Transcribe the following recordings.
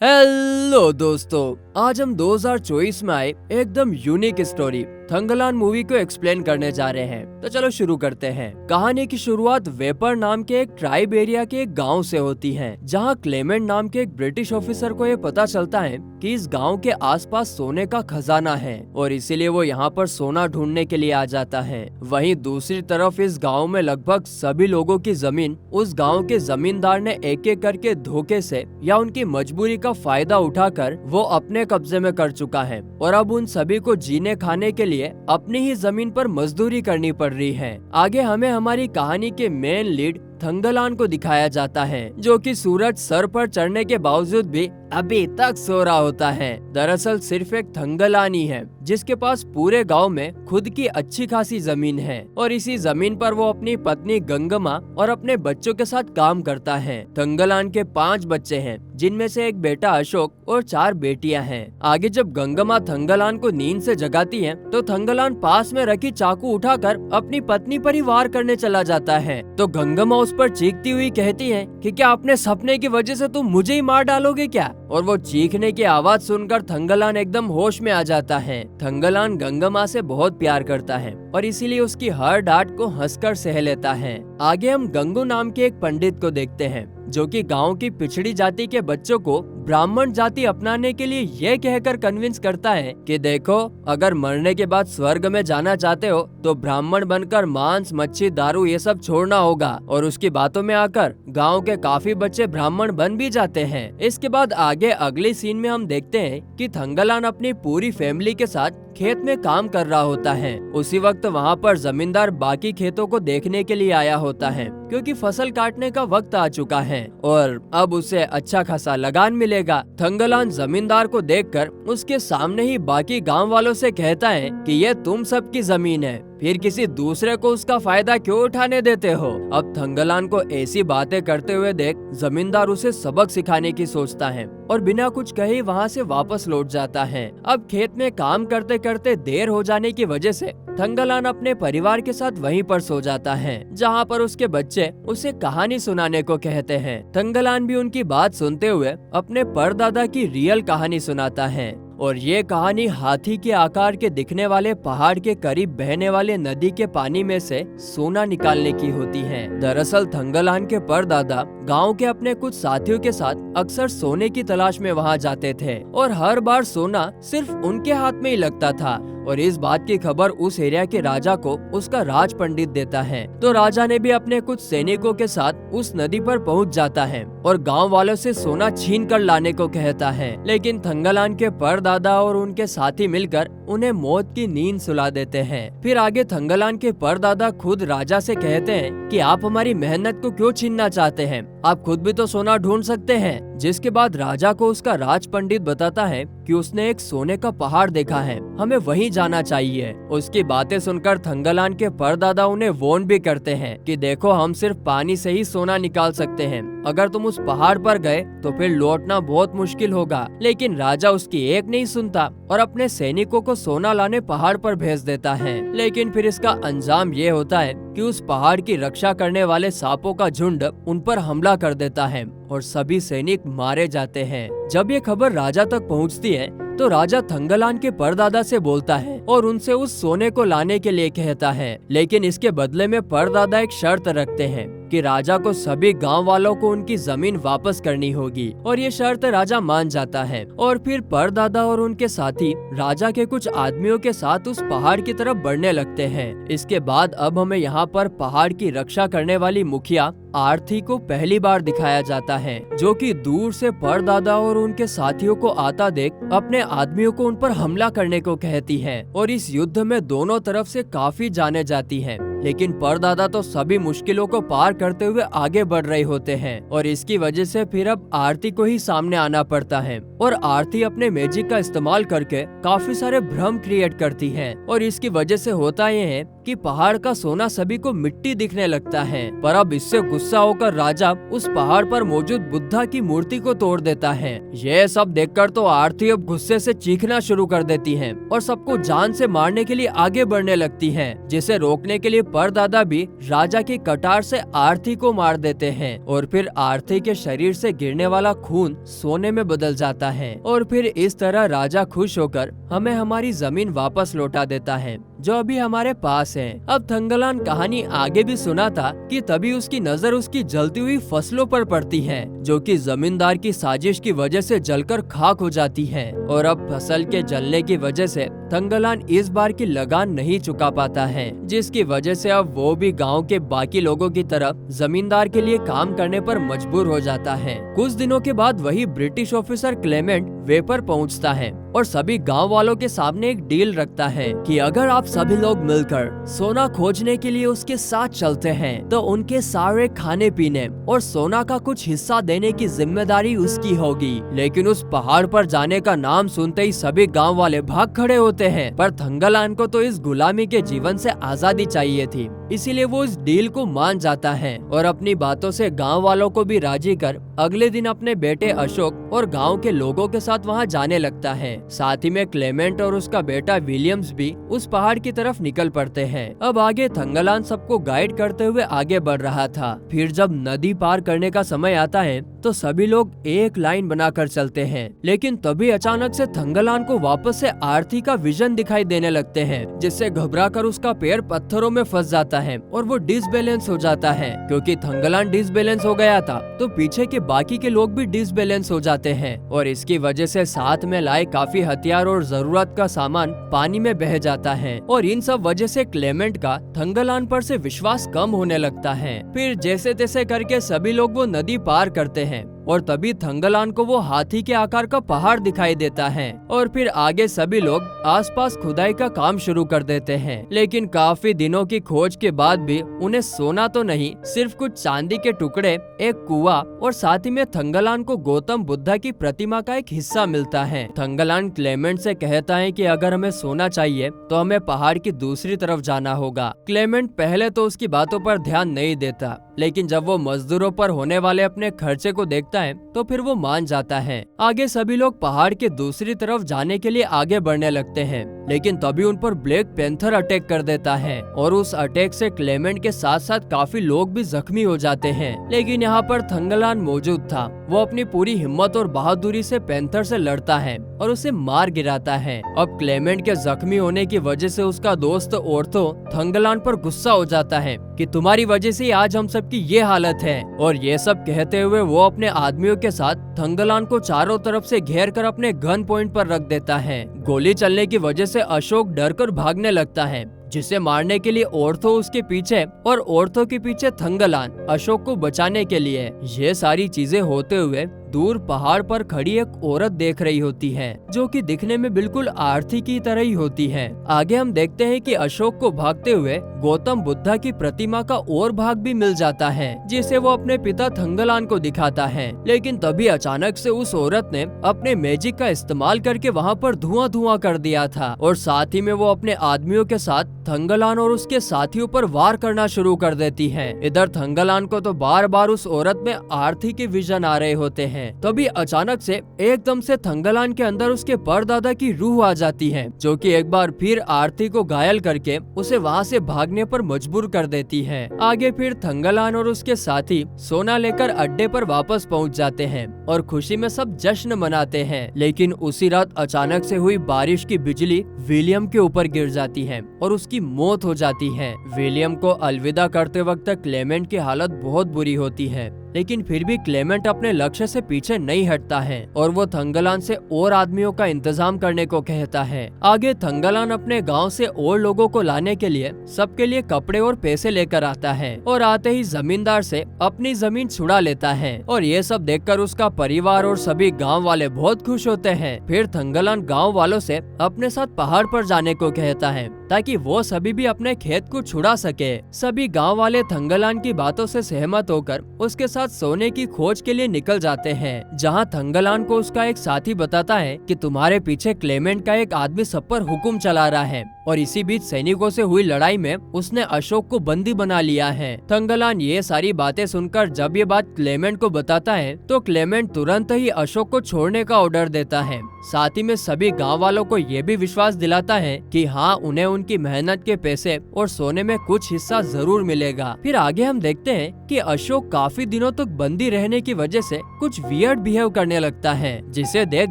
Hello दोस्तों, आज हम 2024 में आए एकदम यूनिक स्टोरी थंगलान मूवी को एक्सप्लेन करने जा रहे हैं। तो चलो शुरू करते हैं। कहानी की शुरुआत वेपर नाम के एक ट्राइब एरिया के एक गांव से होती है, जहां क्लेमेंट नाम के एक ब्रिटिश ऑफिसर को ये पता चलता है कि इस गांव के आसपास सोने का खजाना है और इसीलिए वो यहाँ पर सोना ढूंढने के लिए आ जाता है। वहीं दूसरी तरफ इस गाँव में लगभग सभी लोगों की जमीन उस गाँव के जमींदार ने एक एक करके धोखे से या उनकी मजबूरी का फायदा उठाकर वो अपने कब्जे में कर चुका है और अब उन सभी को जीने खाने के लिए अपनी ही जमीन पर मजदूरी करनी पड़ रही है। आगे हमें हमारी कहानी के मेन लीड थंगलान को दिखाया जाता है, जो कि सूरज सर पर चढ़ने के बावजूद भी अभी तक सो रहा होता है। दरअसल सिर्फ एक थंगलान ही है जिसके पास पूरे गांव में खुद की अच्छी खासी जमीन है और इसी जमीन पर वो अपनी पत्नी गंगम्मा और अपने बच्चों के साथ काम करता है। थंगलान के 5 बच्चे हैं, जिनमें से एक बेटा अशोक और 4 बेटियां हैं। आगे जब गंगम्मा थंगलान को नींद से जगाती है तो थंगलान पास में रखी चाकू उठाकर अपनी पत्नी पर ही वार करने चला जाता है। तो गंगम्मा उस पर चीखती हुई कहती है कि क्या अपने सपने की वजह से तुम मुझे ही मार डालोगे क्या? और वो चीखने की आवाज सुनकर थंगलान एकदम होश में आ जाता है। थंगलान गंगम्मा से बहुत प्यार करता है और इसीलिए उसकी हर डांट को हंसकर सह लेता है। आगे हम गंगू नाम के एक पंडित को देखते हैं, जो कि गांव की पिछड़ी जाति के बच्चों को ब्राह्मण जाति अपनाने के लिए यह कहकर कन्विंस करता है कि देखो, अगर मरने के बाद स्वर्ग में जाना चाहते हो तो ब्राह्मण बनकर मांस, मच्छी, दारू ये सब छोड़ना होगा। और उसकी बातों में आकर गांव के काफी बच्चे ब्राह्मण बन भी जाते हैं। इसके बाद आगे अगले सीन में हम देखते हैं कि थंगलान अपनी पूरी फैमिली के साथ खेत में काम कर रहा होता है। उसी वक्त वहाँ पर जमींदार बाकी खेतों को देखने के लिए आया होता है, क्योंकि फसल काटने का वक्त आ चुका है और अब उसे अच्छा खासा लगान मिलेगा। थंगलान जमींदार को देखकर उसके सामने ही बाकी गांव वालों से कहता है कि ये तुम सबकी जमीन है, फिर किसी दूसरे को उसका फायदा क्यों उठाने देते हो? अब थंगलान को ऐसी बातें करते हुए देख जमींदार उसे सबक सिखाने की सोचता है और बिना कुछ कहे वहाँ से वापस लौट जाता है। अब खेत में काम करते करते देर हो जाने की वजह से थंगलान अपने परिवार के साथ वहीं पर सो जाता है, जहाँ पर उसके बच्चे उसे कहानी सुनाने को कहते हैं। थंगलान भी उनकी बात सुनते हुए अपने परदादा की रियल कहानी सुनाता है और ये कहानी हाथी के आकार के दिखने वाले पहाड़ के करीब बहने वाले नदी के पानी में से सोना निकालने की होती है। दरअसल थंगलान के परदादा गांव के अपने कुछ साथियों के साथ अक्सर सोने की तलाश में वहां जाते थे और हर बार सोना सिर्फ उनके हाथ में ही लगता था। और इस बात की खबर उस एरिया के राजा को उसका राज पंडित देता है। तो राजा ने भी अपने कुछ सैनिकों के साथ उस नदी पर पहुंच जाता है और गांव वालों से सोना छीन कर लाने को कहता है। लेकिन थंगलान के परदादा और उनके साथी मिलकर उन्हें मौत की नींद सुला देते हैं। फिर आगे थंगलान के परदादा खुद राजा से कहते हैं कि आप हमारी मेहनत को क्यों छीनना चाहते हैं, आप खुद भी तो सोना ढूंढ सकते हैं। जिसके बाद राजा को उसका राज पंडित बताता है कि उसने एक सोने का पहाड़ देखा है, हमें वहीं जाना चाहिए। उसकी बातें सुनकर थंगलान के परदादा उन्हें वार्न भी करते हैं कि देखो, हम सिर्फ पानी से ही सोना निकाल सकते हैं, अगर तुम उस पहाड़ पर गए तो फिर लौटना बहुत मुश्किल होगा। लेकिन राजा उसकी एक नहीं सुनता और अपने सैनिकों को सोना लाने पहाड़ पर भेज देता है। लेकिन फिर इसका अंजाम ये होता है कि उस पहाड़ की रक्षा करने वाले सांपों का झुंड उन पर हमला कर देता है और सभी सैनिक मारे जाते हैं। जब ये खबर राजा तक पहुंचती है तो राजा थंगलान के परदादा से बोलता है और उनसे उस सोने को लाने के लिए कहता है। लेकिन इसके बदले में परदादा एक शर्त रखते हैं कि राजा को सभी गांव वालों को उनकी जमीन वापस करनी होगी और ये शर्त राजा मान जाता है। और फिर परदादा और उनके साथी राजा के कुछ आदमियों के साथ उस पहाड़ की तरफ बढ़ने लगते हैं। इसके बाद अब हमें यहाँ पर पहाड़ की रक्षा करने वाली मुखिया आरती को पहली बार दिखाया जाता है, जो कि दूर से परदादा और उनके साथियों को आता देख अपने आदमियों को उन पर हमला करने को कहती है। और इस युद्ध में दोनों तरफ से काफी जाने जाती हैं। लेकिन परदादा तो सभी मुश्किलों को पार करते हुए आगे बढ़ रहे होते हैं और इसकी वजह से फिर अब आरती को ही सामने आना पड़ता है और आरती अपने मैजिक का इस्तेमाल करके काफी सारे भ्रम क्रिएट करती है। और इसकी वजह से होता यह है कि पहाड़ का सोना सभी को मिट्टी दिखने लगता है। पर अब इससे गुस्सा होकर राजा उस पहाड़ पर मौजूद बुद्धा की मूर्ति को तोड़ देता है। यह सब देखकर तो आरती अब गुस्से से चीखना शुरू कर देती है और सबको जान से मारने के लिए आगे बढ़ने लगती है, जिसे रोकने के लिए परदादा भी राजा की कटार से आरती को मार देते हैं और फिर आरती के शरीर से गिरने वाला खून सोने में बदल जाता है और फिर इस तरह राजा खुश होकर हमें हमारी जमीन वापस लौटा देता है जो अभी हमारे पास है। अब थंगलान कहानी आगे भी सुनाता कि तभी उसकी नजर उसकी जलती हुई फसलों पर पड़ती है जो कि जमींदार की साजिश की वजह से जलकर खाक हो जाती है और अब फसल के जलने की वजह से थंगलान इस बार की लगान नहीं चुका पाता है, जिसकी वजह से अब वो भी गांव के बाकी लोगों की तरह जमींदार के लिए काम करने पर मजबूर हो जाता है। कुछ दिनों के बाद वही ब्रिटिश ऑफिसर क्लेमेंट वे पर पहुंचता है और सभी गांव वालों के सामने एक डील रखता है कि अगर आप सभी लोग मिलकर सोना खोजने के लिए उसके साथ चलते हैं तो उनके सारे खाने पीने और सोना का कुछ हिस्सा देने की जिम्मेदारी उसकी होगी। लेकिन उस पहाड़ पर जाने का नाम सुनते ही सभी गांव वाले भाग खड़े होते हैं, पर थंगलान को तो इस गुलामी के जीवन से आजादी चाहिए थी, इसीलिए वो इस डील को मान जाता है और अपनी बातों से गांव वालों को भी राजी कर अगले दिन अपने बेटे अशोक और गांव के लोगों के साथ वहां जाने लगता है। साथ ही में क्लेमेंट और उसका बेटा विलियम्स भी उस पहाड़ की तरफ निकल पड़ते हैं। अब आगे थंगलान सबको गाइड करते हुए आगे बढ़ रहा था। फिर जब नदी पार करने का समय आता है तो सभी लोग एक लाइन बनाकर चलते हैं, लेकिन तभी अचानक से थंगलान को वापस से आरती का विजन दिखाई देने लगते हैं, जिससे घबराकर उसका पैर पत्थरों में फंस जाता है और वो डिसबैलेंस हो जाता है। क्योंकि थंगलान डिसबैलेंस हो गया था तो पीछे के बाकी के लोग भी डिसबैलेंस हो जाते हैं और इसकी वजह से साथ में लाए काफी हथियार और जरूरत का सामान पानी में बह जाता है और इन सब वजह से क्लेमेंट का थंगलान पर से विश्वास कम होने लगता है। फिर जैसे तैसे करके सभी लोग वो नदी पार करते हैं और तभी थंगलान को वो हाथी के आकार का पहाड़ दिखाई देता है और फिर आगे सभी लोग आसपास खुदाई का काम शुरू कर देते हैं। लेकिन काफी दिनों की खोज के बाद भी उन्हें सोना तो नहीं, सिर्फ कुछ चांदी के टुकड़े, एक कुआं और साथ ही में थंगलान को गौतम बुद्धा की प्रतिमा का एक हिस्सा मिलता है। थंगलान क्लेमेंट से कहता है कि अगर हमें सोना चाहिए तो हमें पहाड़ की दूसरी तरफ जाना होगा। क्लेमेंट पहले तो उसकी बातों पर ध्यान नहीं देता, लेकिन जब वो मजदूरों पर होने वाले अपने खर्चे को देखता है तो फिर वो मान जाता है। आगे सभी लोग पहाड़ के दूसरी तरफ जाने के लिए आगे बढ़ने लगते हैं, लेकिन तभी उन पर ब्लैक पैंथर अटैक कर देता है और उस अटैक से क्लेमेंट के साथ साथ काफी लोग भी जख्मी हो जाते हैं। लेकिन यहाँ पर थंगलान मौजूद था। वो अपनी पूरी हिम्मत और बहादुरी से पैंथर से लड़ता है और उसे मार गिराता है। अब क्लेमेंट के जख्मी होने की वजह से उसका दोस्त ओर्थो थंगलान पर गुस्सा हो जाता है कि तुम्हारी वजह से आज हम सबकी ये हालत है, और ये सब कहते हुए वो अपने आदमियों के साथ थंगलान को चारों तरफ से घेर कर अपने गन पॉइंट पर रख देता है। गोली चलने की वजह से अशोक डर कर भागने लगता है, जिसे मारने के लिए ओर्थो उसके पीछे और ओर्थो के पीछे थंगलान अशोक को बचाने के लिए। ये सारी चीजें होते हुए दूर पहाड़ पर खड़ी एक औरत देख रही होती है, जो कि दिखने में बिल्कुल आरती की तरह ही होती है। आगे हम देखते हैं कि अशोक को भागते हुए गौतम बुद्धा की प्रतिमा का और भाग भी मिल जाता है, जिसे वो अपने पिता थंगलान को दिखाता है। लेकिन तभी अचानक से उस औरत ने अपने मैजिक का इस्तेमाल करके वहाँ पर धुआं धुआं कर दिया था और साथ ही में वो अपने आदमियों के साथ थंगलान और उसके साथियों पर वार करना शुरू कर देती है। इधर थंगलान को तो बार बार उस औरत में आरती के विजन आ रहे होते हैं। तभी अचानक से एकदम से थंगलान के अंदर उसके परदादा की रूह आ जाती है, जो कि एक बार फिर आरती को घायल करके उसे वहाँ से भागने पर मजबूर कर देती है। आगे फिर थंगलान और उसके साथी सोना लेकर अड्डे पर वापस पहुँच जाते हैं और खुशी में सब जश्न मनाते हैं। लेकिन उसी रात अचानक से हुई बारिश की बिजली विलियम के ऊपर गिर जाती है और उसकी मौत हो जाती है। विलियम को अलविदा करते वक्त क्लेमेंट की हालत बहुत बुरी होती है, लेकिन फिर भी क्लेमेंट अपने लक्ष्य से पीछे नहीं हटता है और वो थंगलान से और आदमियों का इंतजाम करने को कहता है। आगे थंगलान अपने गांव से और लोगों को लाने के लिए सबके लिए कपड़े और पैसे लेकर आता है और आते ही जमींदार से अपनी जमीन छुड़ा लेता है और ये सब देखकर उसका परिवार और सभी गांव वाले बहुत खुश होते हैं। फिर थंगलान गांव वालों से अपने साथ पहाड़ पर जाने को कहता है ताकि वो सभी भी अपने खेत को छुड़ा सके। सभी गांव वाले थंगलान की बातों से सहमत होकर उसके साथ सोने की खोज के लिए निकल जाते हैं, जहां थंगलान को उसका एक साथी बताता है कि तुम्हारे पीछे क्लेमेंट का एक आदमी सब पर हुक्म चला रहा है और इसी बीच सैनिकों से हुई लड़ाई में उसने अशोक को बंदी बना लिया है। थंगलान ये सारी बातें सुनकर जब ये बात क्लेमेंट को बताता है तो क्लेमेंट तुरंत ही अशोक को छोड़ने का ऑर्डर देता है। साथ ही में सभी गांव वालों को ये भी विश्वास दिलाता है कि हाँ, उन्हें उनकी मेहनत के पैसे और सोने में कुछ हिस्सा जरूर मिलेगा। फिर आगे हम देखते हैं कि अशोक काफी दिनों तक बंदी रहने की वजह से कुछ वियर्ड बिहेव करने लगता है, जिसे देख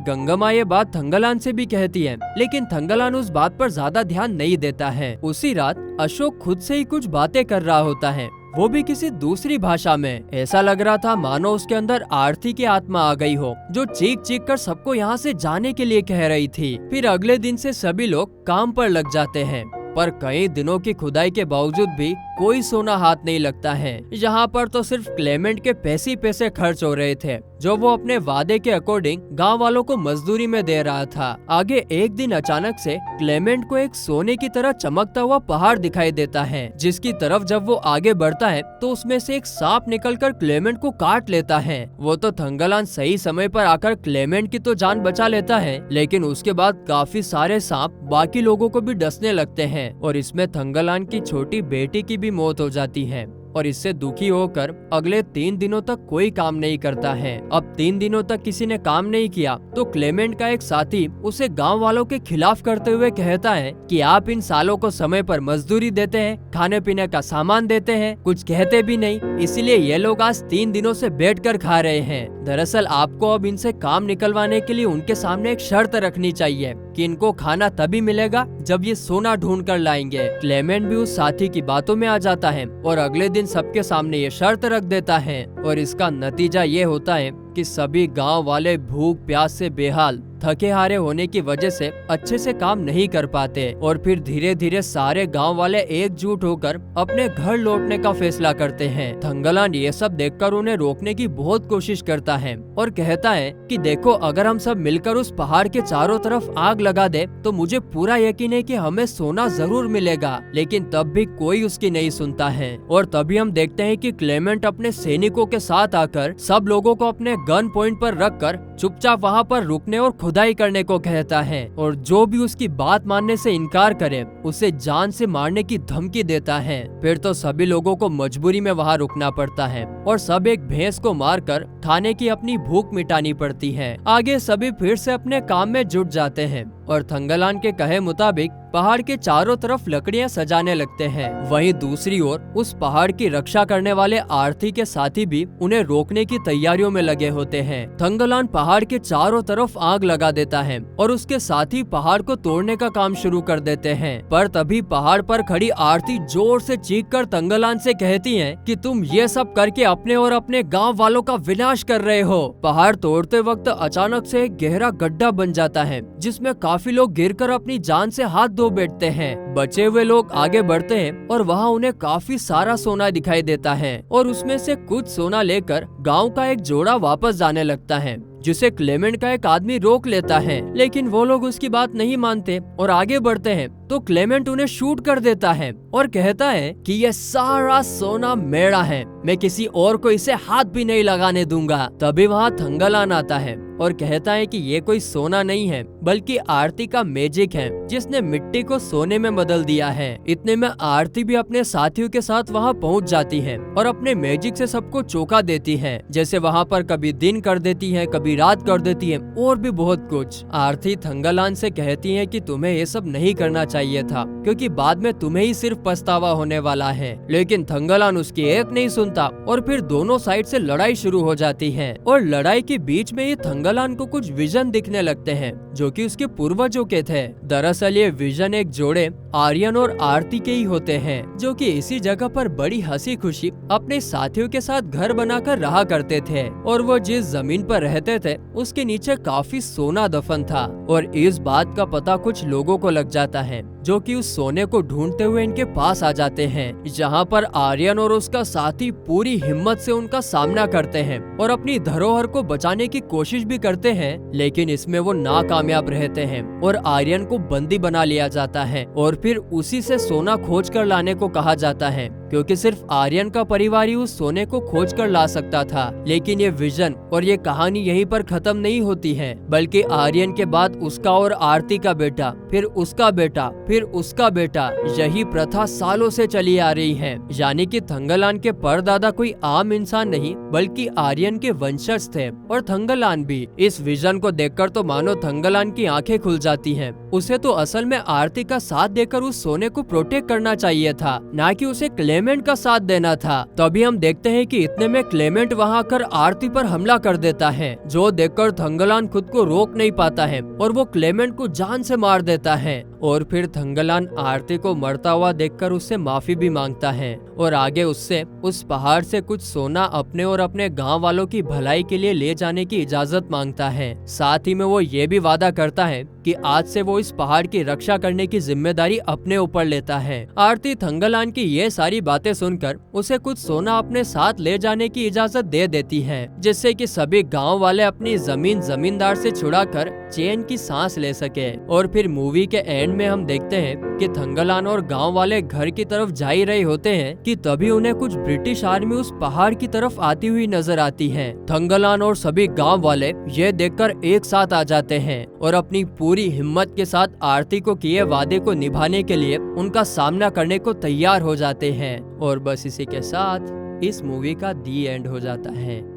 गंगम्मा ये बात थंगलान से भी कहती है, लेकिन थंगलान उस बात पर ज्यादा ध्यान नहीं देता है। उसी रात अशोक खुद से ही कुछ बातें कर रहा होता है, वो भी किसी दूसरी भाषा में। ऐसा लग रहा था मानो उसके अंदर आरती की आत्मा आ गई हो, जो चीख चीख कर सबको यहाँ से जाने के लिए कह रही थी। फिर अगले दिन से सभी लोग काम पर लग जाते हैं, पर कई दिनों की खुदाई के बावजूद भी कोई सोना हाथ नहीं लगता है। यहाँ पर तो सिर्फ क्लेमेंट के पैसे ही पैसे खर्च हो रहे थे, जो वो अपने वादे के अकॉर्डिंग गांव वालों को मजदूरी में दे रहा था। आगे एक दिन अचानक से क्लेमेंट को एक सोने की तरह चमकता हुआ पहाड़ दिखाई देता है, जिसकी तरफ जब वो आगे बढ़ता है तो उसमें से एक सांप निकलकर क्लेमेंट को काट लेता है। वो तो थंगलान सही समय पर आकर क्लेमेंट की तो जान बचा लेता है, लेकिन उसके बाद काफी सारे सांप बाकी लोगों को भी डसने लगते हैं और इसमें थंगलान की छोटी बेटी की भी मौत हो जाती है। और इससे दुखी होकर अगले 3 दिनों तक कोई काम नहीं करता है। अब 3 दिनों तक किसी ने काम नहीं किया तो क्लेमेंट का एक साथी उसे गांव वालों के खिलाफ करते हुए कहता है कि आप इन सालों को समय पर मजदूरी देते हैं, खाने पीने का सामान देते हैं, कुछ कहते भी नहीं, इसलिए ये लोग आज 3 दिनों से बैठकर खा रहे हैं। दरअसल आपको अब इनसे काम निकलवाने के लिए उनके सामने एक शर्त रखनी चाहिए कि इनको खाना तभी मिलेगा जब ये सोना ढूंढ कर लाएंगे। क्लेमेंट भी उस साथी की बातों में आ जाता है और अगले दिन सबके सामने ये शर्त रख देता है और इसका नतीजा ये होता है कि सभी गांव वाले भूख प्यास से बेहाल, थके हारे होने की वजह से अच्छे से काम नहीं कर पाते और फिर धीरे धीरे सारे गांव वाले एकजुट होकर अपने घर लौटने का फैसला करते हैं। थंगलान ये सब देखकर उन्हें रोकने की बहुत कोशिश करता है और कहता है कि देखो, अगर हम सब मिलकर उस पहाड़ के चारों तरफ आग लगा दे तो मुझे पूरा यकीन है कि हमें सोना जरूर मिलेगा, लेकिन तब भी कोई उसकी नहीं सुनता है। और तभी हम देखते हैं कि क्लेमेंट अपने सैनिकों के साथ आकर सब लोगों को अपने गन पॉइंट पर रखकर चुपचाप वहाँ पर रुकने और खुदाई करने को कहता है और जो भी उसकी बात मानने से इनकार करे उसे जान से मारने की धमकी देता है। फिर तो सभी लोगों को मजबूरी में वहाँ रुकना पड़ता है और सब एक भैंस को मारकर खाने की अपनी भूख मिटानी पड़ती है। आगे सभी फिर से अपने काम में जुट जाते हैं और थंगलान के कहे मुताबिक पहाड़ के चारों तरफ लकड़ियां सजाने लगते हैं। वहीं दूसरी ओर उस पहाड़ की रक्षा करने वाले आरती के साथी भी उन्हें रोकने की तैयारियों में लगे होते हैं। थंगलान पहाड़ के चारों तरफ आग लगा देता है और उसके साथी पहाड़ को तोड़ने का काम शुरू कर देते हैं। पर तभी पहाड़ पर खड़ी आरती जोर से चीखकर थंगलान से कहती है कि तुम ये सब करके अपने और अपने गाँव वालों का विनाश कर रहे हो। पहाड़ तोड़ते वक्त अचानक से एक गहरा गड्ढा बन जाता है जिसमें काफी लोग गिरकर अपनी जान से हाथ धो बैठते हैं। बचे हुए लोग आगे बढ़ते हैं और वहाँ उन्हें काफी सारा सोना दिखाई देता है और उसमें से कुछ सोना लेकर गांव का एक जोड़ा वापस जाने लगता है, जिसे क्लेमेंट का एक आदमी रोक लेता है। लेकिन वो लोग उसकी बात नहीं मानते और आगे बढ़ते हैं तो क्लेमेंट उन्हें शूट कर देता है और कहता है कि ये सारा सोना मेरा है, मैं किसी और को इसे हाथ भी नहीं लगाने दूंगा। तभी वहाँ थंगलान आता है और कहता है कि ये कोई सोना नहीं है बल्कि आरती का मैजिक है, जिसने मिट्टी को सोने में बदल दिया है। इतने में आरती भी अपने साथियों के साथ वहाँ पहुँच जाती है और अपने मैजिक से सबको चौंका देती है, जैसे वहाँ पर कभी दिन कर देती है, कभी रात कर देती है और भी बहुत कुछ। आरती थंगलान से कहती है कि तुम्हें ये सब नहीं करना चाहिए था, क्योंकि बाद में तुम्हें ही सिर्फ पछतावा होने वाला है। लेकिन थंगलान उसकी एक नहीं सुनता और फिर दोनों साइड से लड़ाई शुरू हो जाती है और लड़ाई के बीच में ही थंगलान को कुछ विजन दिखने लगते हैं जो कि उसके पूर्वजों के थे। दरअसल ये विजन एक जोड़े आर्यन और आरती के ही होते हैं, जो कि इसी जगह पर बड़ी हंसी खुशी अपने साथियों के साथ घर बनाकर रहा करते थे और वो जिस जमीन पर रहते थे उसके नीचे काफी सोना दफन था। और इस बात का पता कुछ लोगों को लग जाता है जो कि उस सोने को ढूंढते हुए इनके पास आ जाते हैं, जहाँ पर आर्यन और उसका साथी पूरी हिम्मत से उनका सामना करते हैं और अपनी धरोहर को बचाने की कोशिश भी करते हैं, लेकिन इसमें वो नाकामयाब रहते हैं और आर्यन को बंदी बना लिया जाता है और फिर उसी से सोना खोज कर लाने को कहा जाता है। क्योंकि सिर्फ आर्यन का परिवार ही उस सोने को खोज कर ला सकता था। लेकिन ये विजन और ये कहानी यहीं पर खत्म नहीं होती है, बल्कि आर्यन के बाद उसका और आरती का बेटा, फिर उसका बेटा, फिर उसका बेटा, यही प्रथा सालों से चली आ रही है। यानी कि थंगलान के परदादा कोई आम इंसान नहीं बल्कि आर्यन के वंशज थे। और थंगलान भी इस विजन को देखकर तो मानो थंगलान की आंखें खुल जाती हैं। उसे तो असल में आरती का साथ देकर उस सोने को प्रोटेक्ट करना चाहिए था, ना कि उसे क्लेमेंट का साथ देना था। तभी हम देखते हैं कि इतने में क्लेमेंट वहां आकर आरती पर हमला कर देता है, जो देखकर थंगलान खुद को रोक नहीं पाता है और वो क्लेमेंट को जान से मार देता है। और फिर थंगलान आरती को मरता हुआ देखकर उससे माफी भी मांगता है और आगे उससे उस पहाड़ से कुछ सोना अपने और अपने गांव वालों की भलाई के लिए ले जाने की इजाजत मांगता है। साथ ही में वो ये भी वादा करता है कि आज से वो इस पहाड़ की रक्षा करने की जिम्मेदारी अपने ऊपर लेता है। आरती थंगलान की ये सारी बातें सुनकर उसे कुछ सोना अपने साथ ले जाने की इजाजत दे देती है, जिससे कि सभी गांव वाले अपनी जमीन जमींदार से छुड़ाकर चैन की सांस ले सके। और फिर मूवी के एंड में हम देखते हैं कि थंगलान और गांव वाले घर की तरफ जा ही रहे होते हैं कि तभी उन्हें कुछ ब्रिटिश आर्मी उस पहाड़ की तरफ आती हुई नजर आती है। थंगलान और सभी गांव वाले ये देखकर एक साथ आ जाते हैं और अपनी पूरी हिम्मत के साथ आरती को किए वादे को निभाने के लिए उनका सामना करने को तैयार हो जाते हैं। और बस इसी के साथ इस मूवी का दी एंड हो जाता है।